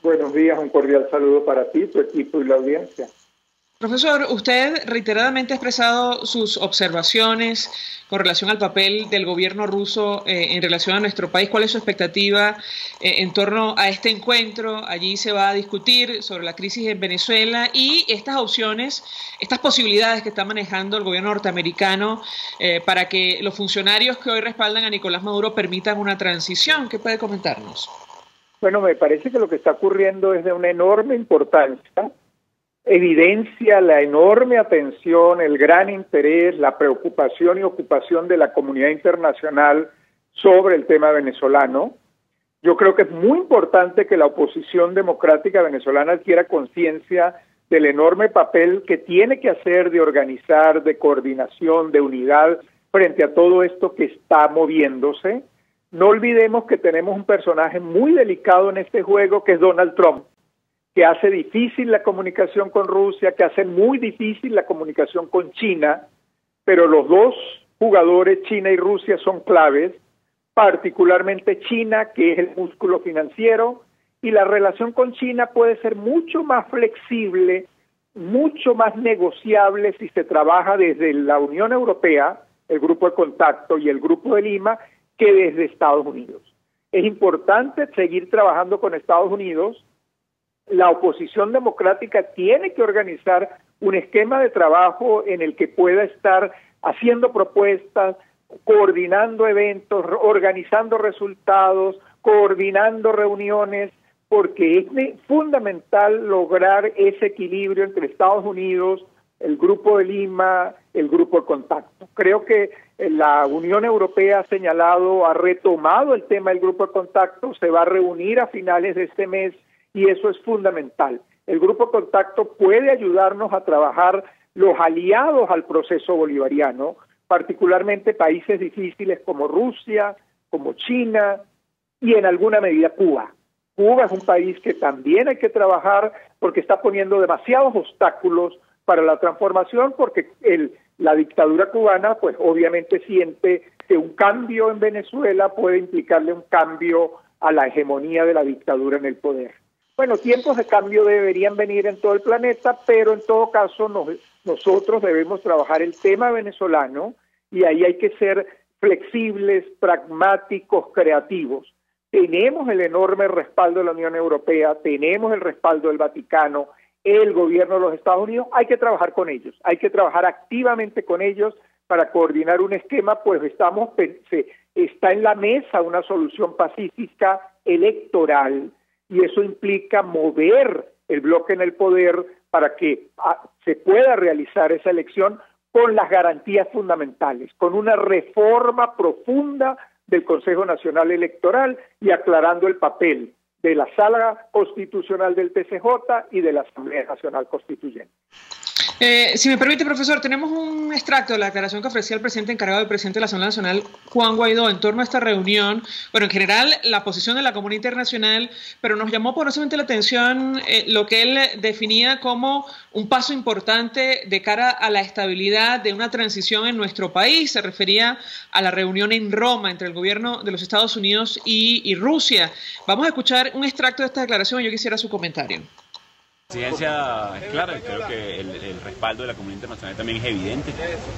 Buenos días, un cordial saludo para ti, tu equipo y la audiencia. Profesor, usted reiteradamente ha expresado sus observaciones con relación al papel del gobierno ruso en relación a nuestro país. ¿Cuál es su expectativa en torno a este encuentro? Allí se va a discutir sobre la crisis en Venezuela y estas opciones, estas posibilidades que está manejando el gobierno norteamericano para que los funcionarios que hoy respaldan a Nicolás Maduro permitan una transición. ¿Qué puede comentarnos? Bueno, me parece que lo que está ocurriendo es de una enorme importancia, evidencia la enorme atención, el gran interés, la preocupación y ocupación de la comunidad internacional sobre el tema venezolano. Yo creo que es muy importante que la oposición democrática venezolana adquiera conciencia del enorme papel que tiene que hacer de organizar, de coordinación, de unidad frente a todo esto que está moviéndose. No olvidemos que tenemos un personaje muy delicado en este juego, que es Donald Trump, que hace difícil la comunicación con Rusia, que hace muy difícil la comunicación con China, pero los dos jugadores, China y Rusia, son claves, particularmente China, que es el músculo financiero, y la relación con China puede ser mucho más flexible, mucho más negociable si se trabaja desde la Unión Europea, el Grupo de Contacto y el Grupo de Lima, que desde Estados Unidos. Es importante seguir trabajando con Estados Unidos. La oposición democrática tiene que organizar un esquema de trabajo en el que pueda estar haciendo propuestas, coordinando eventos, organizando resultados, coordinando reuniones, porque es fundamental lograr ese equilibrio entre Estados Unidos, el Grupo de Lima, el Grupo de Contacto. Creo que la Unión Europea ha señalado, ha retomado el tema del Grupo de Contacto, se va a reunir a finales de este mes y eso es fundamental. El Grupo de Contacto puede ayudarnos a trabajar los aliados al proceso bolivariano, particularmente países difíciles como Rusia, como China y en alguna medida Cuba. Cuba es un país que también hay que trabajar porque está poniendo demasiados obstáculos para la transformación, porque la dictadura cubana pues obviamente siente que un cambio en Venezuela puede implicarle un cambio a la hegemonía de la dictadura en el poder. Bueno, tiempos de cambio deberían venir en todo el planeta, pero en todo caso nosotros debemos trabajar el tema venezolano y ahí hay que ser flexibles, pragmáticos, creativos. Tenemos el enorme respaldo de la Unión Europea, tenemos el respaldo del Vaticano, el gobierno de los Estados Unidos, hay que trabajar con ellos, hay que trabajar activamente con ellos para coordinar un esquema, pues está en la mesa una solución pacífica electoral y eso implica mover el bloque en el poder para que se pueda realizar esa elección con las garantías fundamentales, con una reforma profunda del Consejo Nacional Electoral y aclarando el papel de la Sala Constitucional del TCJ y de la Asamblea Nacional Constituyente. Si me permite, profesor, tenemos un extracto de la declaración que ofrecía el presidente encargado del presidente de la Asamblea Nacional, Juan Guaidó, en torno a esta reunión. Bueno, en general, la posición de la comunidad internacional, pero nos llamó poderosamente la atención lo que él definía como un paso importante de cara a la estabilidad de una transición en nuestro país. Se refería a la reunión en Roma entre el gobierno de los Estados Unidos y Rusia. Vamos a escuchar un extracto de esta declaración y yo quisiera su comentario. La presidencia es clara, creo que el respaldo de la comunidad internacional también es evidente,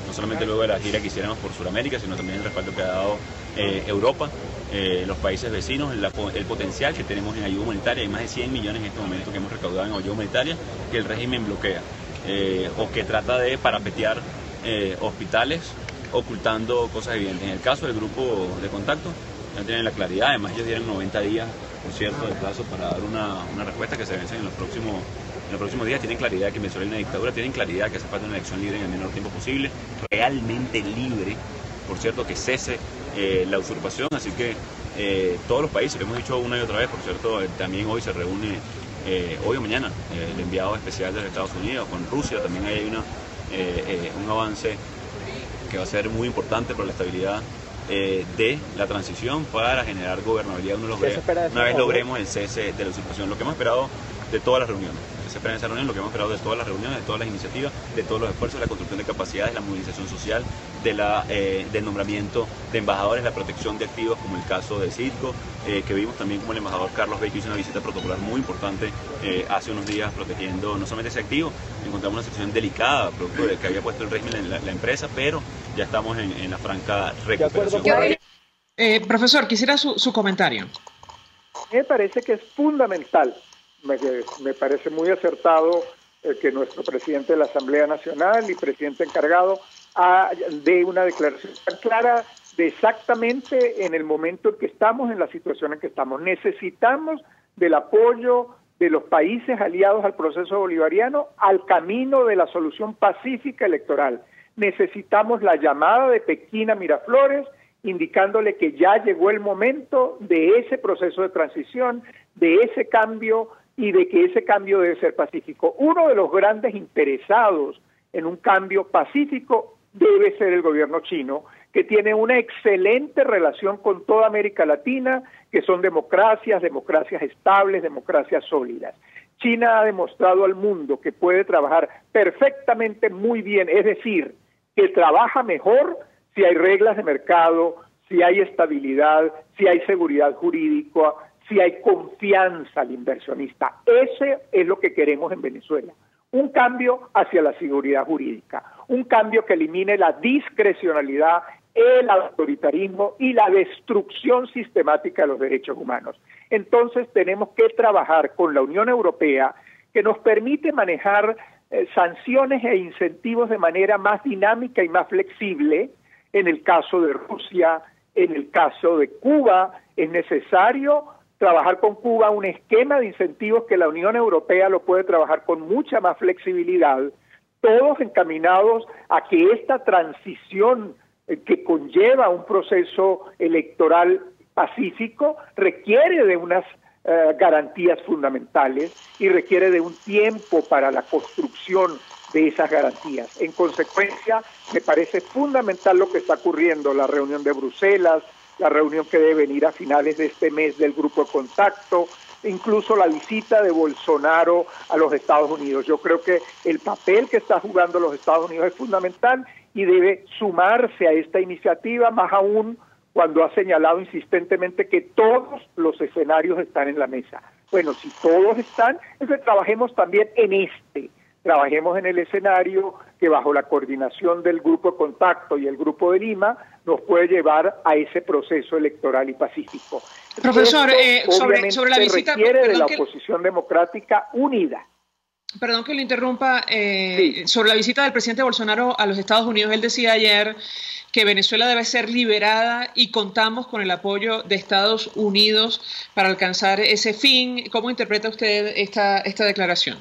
no solamente luego de la gira que hiciéramos por Sudamérica, sino también el respaldo que ha dado Europa, los países vecinos, el potencial que tenemos en ayuda humanitaria. Hay más de 100 millones en este momento que hemos recaudado en ayuda humanitaria que el régimen bloquea, o que trata de parapetear hospitales ocultando cosas evidentes. En el caso del grupo de contacto, ya tienen la claridad, además ellos dieron 90 días, por cierto, de plazo para dar una respuesta que se vence en los próximos días. Tienen claridad que Venezuela es una dictadura, tienen claridad que hace falta una elección libre en el menor tiempo posible, realmente libre, por cierto, que cese la usurpación. Así que todos los países, lo hemos dicho una y otra vez, por cierto, también hoy se reúne, hoy o mañana, el enviado especial de los Estados Unidos con Rusia. También hay un avance que va a ser muy importante para la estabilidad de la transición para generar gobernabilidad una vez logremos el cese de la usurpación. Lo que hemos esperado de todas las reuniones, se espera en esa reunión, lo que hemos esperado de todas las reuniones, de todas las iniciativas, de todos los esfuerzos, la construcción de capacidades, la movilización social, del nombramiento de embajadores, la protección de activos, como el caso de Citgo, que vimos también como el embajador Carlos Vecchio hizo una visita protocolar muy importante hace unos días, protegiendo no solamente ese activo. Encontramos una situación delicada, producto de que había puesto el régimen en la empresa, pero ya estamos en la franca recuperación. Profesor, quisiera su comentario. Me parece que es fundamental, me parece muy acertado que nuestro presidente de la Asamblea Nacional y presidente encargado dé una declaración tan clara de exactamente en el momento en que estamos, en la situación en que estamos. Necesitamos del apoyo de los países aliados al proceso bolivariano al camino de la solución pacífica electoral. Necesitamos la llamada de Pekín a Miraflores, indicándole que ya llegó el momento de ese proceso de transición, de ese cambio, y de que ese cambio debe ser pacífico. Uno de los grandes interesados en un cambio pacífico debe ser el gobierno chino, que tiene una excelente relación con toda América Latina, que son democracias estables, democracias sólidas. China ha demostrado al mundo que puede trabajar perfectamente muy bien, es decir, que trabaja mejor si hay reglas de mercado, si hay estabilidad, si hay seguridad jurídica, si hay confianza al inversionista. Ese es lo que queremos en Venezuela. Un cambio hacia la seguridad jurídica, un cambio que elimine la discrecionalidad, el autoritarismo y la destrucción sistemática de los derechos humanos. Entonces tenemos que trabajar con la Unión Europea, que nos permite manejar sanciones e incentivos de manera más dinámica y más flexible. En el caso de Rusia, en el caso de Cuba, es necesario trabajar con Cuba un esquema de incentivos que la Unión Europea lo puede trabajar con mucha más flexibilidad, todos encaminados a que esta transición que conlleva un proceso electoral pacífico requiere de unas garantías fundamentales y requiere de un tiempo para la construcción de esas garantías. En consecuencia, me parece fundamental lo que está ocurriendo, la reunión de Bruselas, la reunión que debe venir a finales de este mes del Grupo de Contacto, incluso la visita de Bolsonaro a los Estados Unidos. Yo creo que el papel que está jugando los Estados Unidos es fundamental y debe sumarse a esta iniciativa, más aún cuando ha señalado insistentemente que todos los escenarios están en la mesa. Bueno, si todos están, entonces trabajemos también trabajemos en el escenario que bajo la coordinación del Grupo de Contacto y el Grupo de Lima nos puede llevar a ese proceso electoral y pacífico. Profesor, sobre la visita requiere de la oposición democrática unida. Perdón que lo interrumpa, sí. Sobre la visita del presidente Bolsonaro a los Estados Unidos, él decía ayer que Venezuela debe ser liberada y contamos con el apoyo de Estados Unidos para alcanzar ese fin. ¿Cómo interpreta usted esta declaración?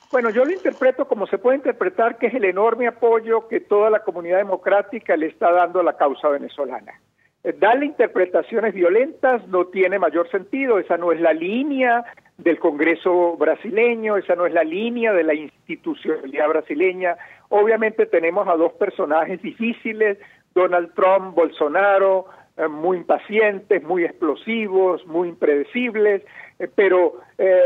Bueno, yo lo interpreto como se puede interpretar, que es el enorme apoyo que toda la comunidad democrática le está dando a la causa venezolana. Darle interpretaciones violentas no tiene mayor sentido, esa no es la línea del Congreso brasileño, esa no es la línea de la institucionalidad brasileña. Obviamente tenemos a dos personajes difíciles, Donald Trump, Bolsonaro, muy impacientes, muy explosivos, muy impredecibles, pero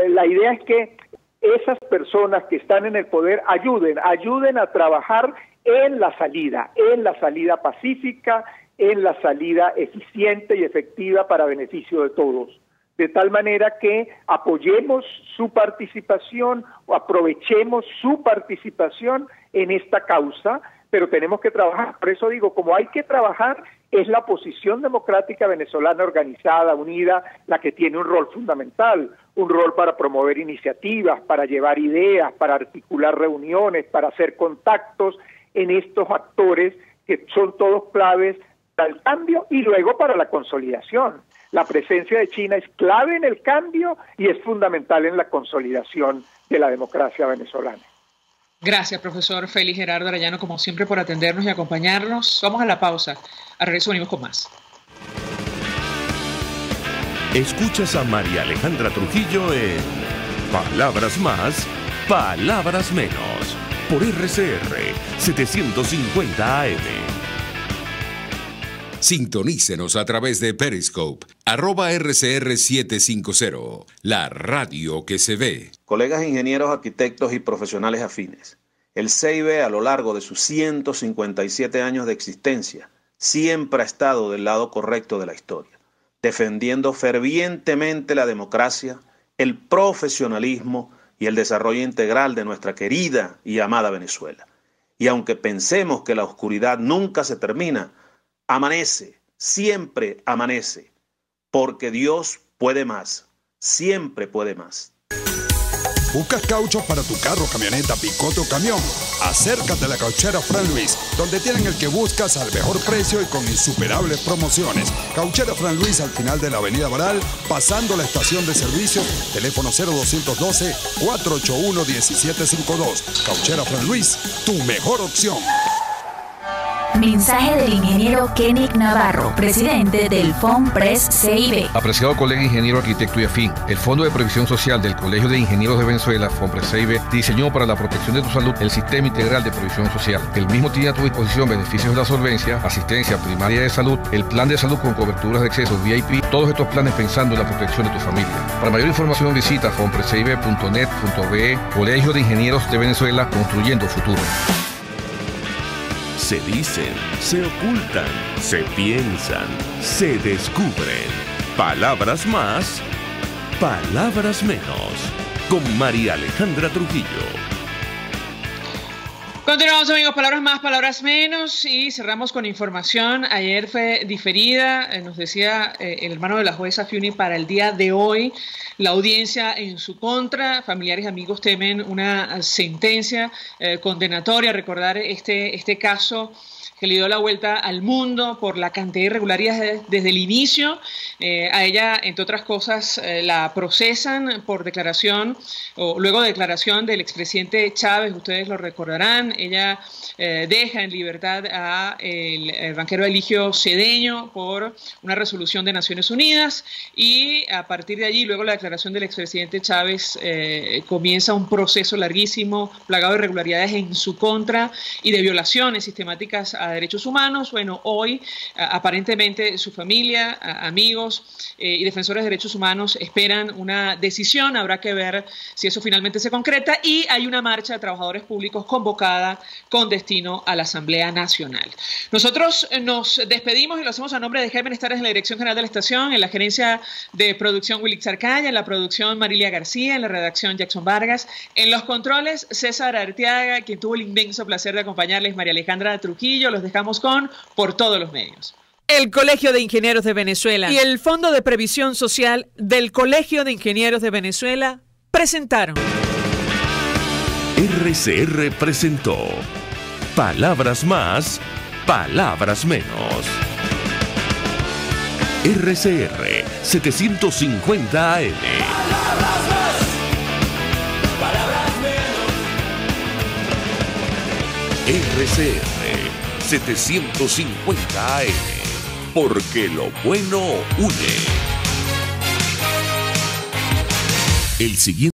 la idea es que esas personas que están en el poder ayuden a trabajar en la salida pacífica, en la salida eficiente y efectiva para beneficio de todos. De tal manera que apoyemos su participación o aprovechemos su participación en esta causa, pero tenemos que trabajar. Por eso digo, como hay que trabajar, es la oposición democrática venezolana organizada, unida, la que tiene un rol fundamental, un rol para promover iniciativas, para llevar ideas, para articular reuniones, para hacer contactos en estos actores que son todos claves para el cambio y luego para la consolidación. La presencia de China es clave en el cambio y es fundamental en la consolidación de la democracia venezolana. Gracias, profesor Félix Gerardo Arellano, como siempre, por atendernos y acompañarnos. Vamos a la pausa. Al regreso venimos con más. Escuchas a María Alejandra Trujillo en Palabras Más, Palabras Menos, por RCR 750 AM. Sintonícenos a través de Periscope, @RCR750, la radio que se ve. Colegas ingenieros, arquitectos y profesionales afines, el CIB a lo largo de sus 157 años de existencia siempre ha estado del lado correcto de la historia, defendiendo fervientemente la democracia, el profesionalismo y el desarrollo integral de nuestra querida y amada Venezuela. Y aunque pensemos que la oscuridad nunca se termina, amanece, siempre amanece, porque Dios puede más, siempre puede más. ¿Buscas cauchos para tu carro, camioneta, picote o camión? Acércate a la Cauchera Fran Luis, donde tienen el que buscas al mejor precio y con insuperables promociones. Cauchera Fran Luis al final de la Avenida Baral, pasando la estación de servicio, teléfono 0212-481-1752. Cauchera Fran Luis, tu mejor opción. Mensaje del ingeniero Kenick Navarro, presidente del FOMPRES CIB. Apreciado colega ingeniero, arquitecto y afín, el Fondo de Previsión Social del Colegio de Ingenieros de Venezuela, FOMPRES CIB, diseñó para la protección de tu salud el Sistema Integral de Previsión Social. El mismo tiene a tu disposición beneficios de la solvencia, asistencia primaria de salud, el plan de salud con coberturas de acceso VIP, todos estos planes pensando en la protección de tu familia. Para mayor información visita fomprescib.net.be, Colegio de Ingenieros de Venezuela, construyendo futuro. Se dicen, se ocultan, se piensan, se descubren. Palabras más, palabras menos. Con María Alejandra Trujillo. Continuamos, amigos, palabras más, palabras menos, y cerramos con información. Ayer fue diferida, nos decía el hermano de la jueza Fiuni, para el día de hoy la audiencia en su contra. Familiares y amigos temen una sentencia condenatoria. Recordar este caso que le dio la vuelta al mundo por la cantidad de irregularidades desde el inicio. A ella, entre otras cosas, la procesan por declaración, o luego de declaración del expresidente Chávez, ustedes lo recordarán. Ella deja en libertad a el banquero Eligio Cedeño por una resolución de Naciones Unidas, y a partir de allí, luego de la declaración del expresidente Chávez, comienza un proceso larguísimo, plagado de irregularidades en su contra y de violaciones sistemáticas a derechos humanos. Bueno, hoy aparentemente su familia, amigos y defensores de derechos humanos esperan una decisión. Habrá que ver si eso finalmente se concreta, y hay una marcha de trabajadores públicos convocada con destino a la Asamblea Nacional. Nosotros nos despedimos y lo hacemos a nombre de Jaime Estares en la dirección general de la estación, en la gerencia de producción Willy Zarcaya, en la producción Marilia García, en la redacción Jackson Vargas, en los controles César Arteaga, quien tuvo el inmenso placer de acompañarles, María Alejandra Trujillo. Los dejamos con Por Todos los Medios. El Colegio de Ingenieros de Venezuela y el Fondo de Previsión Social del Colegio de Ingenieros de Venezuela presentaron. RCR presentó Palabras más, palabras menos. RCR 750 AM. Palabras más, palabras menos. RCR 750 AM, porque lo bueno une. El siguiente